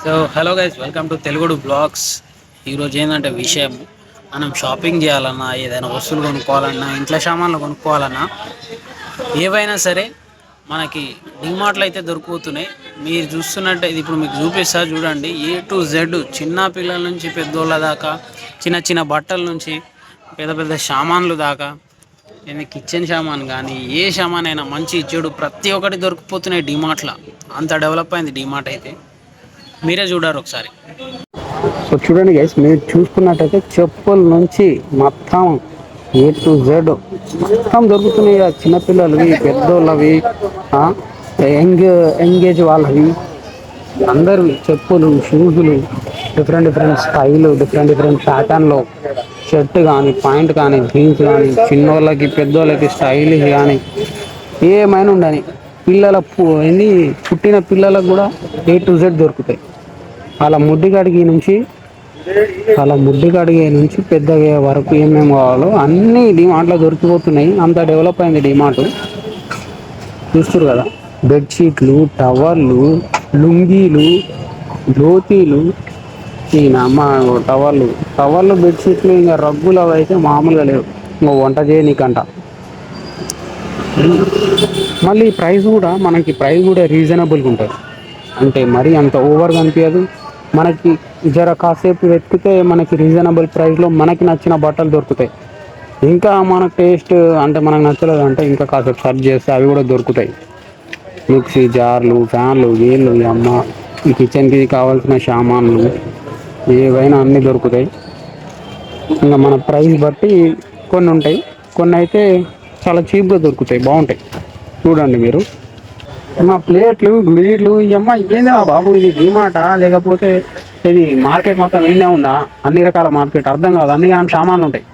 So hello guys, welcome to Telugudu blogs. ఈరోజు ఏంటంటే విషయం, మనం షాపింగ్ చేయాలన్నా, ఏదైనా వస్తువులు కొనుక్కోవాలన్నా, ఇంట్లో సామాన్లు కొనుక్కోవాలన్నా, ఏవైనా సరే మనకి డిమార్ట్లో అయితే దొరికిపోతున్నాయి. మీరు చూస్తున్నట్టే ఇప్పుడు మీకు చూపిస్తా చూడండి. A to Z, చిన్న పిల్లల నుంచి పెద్దోళ్ళ దాకా, చిన్న చిన్న బట్టల నుంచి పెద్ద పెద్ద సామాన్లు దాకా, కిచెన్ సామాన్ కానీ ఏ సామాన్ అయినా మంచి చెడు ప్రతి ఒక్కటి దొరికిపోతున్నాయి డిమార్ట్లో. అంత డెవలప్ అయింది డిమార్ట్ అయితే. మీరే చూడారు ఒకసారి. సో చూడండి గైస్, మీరు చూసుకున్నట్టయితే చెప్పుల నుంచి మొత్తం A to Z మొత్తం దొరుకుతున్నాయి. చిన్నపిల్లలవి, పెద్దోళ్ళవి, ఎంగేజ్ వాళ్ళవి, అందరివి చెప్పులు, షూజులు, different different style, different different ప్యాటర్న్లో షర్ట్ కానీ, ప్యాంట్ కానీ, జీన్స్ కానీ, చిన్నోళ్ళకి పెద్దోళ్ళకి స్టైలిష్ కానీ ఏమైనా ఉండని పిల్లల పుట్టిన పిల్లలకు కూడా A to Z దొరుకుతాయి. అలా ముడ్డిగాడికి నుంచి పెద్దగా వరకు ఏమేమి కావాలో అన్నీ డిమార్ట్లో దొరికిపోతున్నాయి. అంత డెవలప్ అయింది డిమార్ట్. చూస్తారు కదా, బెడ్షీట్లు, టవర్లు, లుంగీలు, ధోతీలు, అమ్మ టవర్లు, బెడ్షీట్లు, ఇంకా రగ్గులు అవి అయితే మామూలుగా లేవు. ఇంకా వంట చేయనీకంట. మళ్ళీ ప్రైస్ కూడా రీజనబుల్గా ఉంటుంది. అంటే మరీ అంత ఓవర్గా అనిపించదు. మనకి జర కాసేపు వెతికితే మనకి రీజనబుల్ ప్రైస్లో మనకి నచ్చిన బట్టలు దొరుకుతాయి. ఇంకా మన టేస్ట్ అంటే మనకు నచ్చలేదు అంటే ఇంకా కాసేపు సర్చ్ చేస్తే అవి కూడా దొరుకుతాయి. మిక్సీ జార్లు, ఫ్యాన్లు, వీళ్ళు, అమ్మ, ఈ కిచెన్కి కావాల్సిన సామాన్లు ఏవైనా అన్నీ దొరుకుతాయి. ఇంకా మన ప్రైస్ బట్టి కొన్ని ఉంటాయి, కొన్ని అయితే చాలా చీప్గా దొరుకుతాయి, బాగుంటాయి. చూడండి మీరు. మా ప్లేట్లు, గ్లీడ్లు, ఇవమ్మ ఏందా బాబు, ఇది డీమార్టా లేకపోతే ఇది మార్కెట్ మొత్తం ఏందే ఉందా? అన్ని రకాల మార్కెట్ అర్థం కాదు, అన్ని సామాన్లు ఉంటాయి.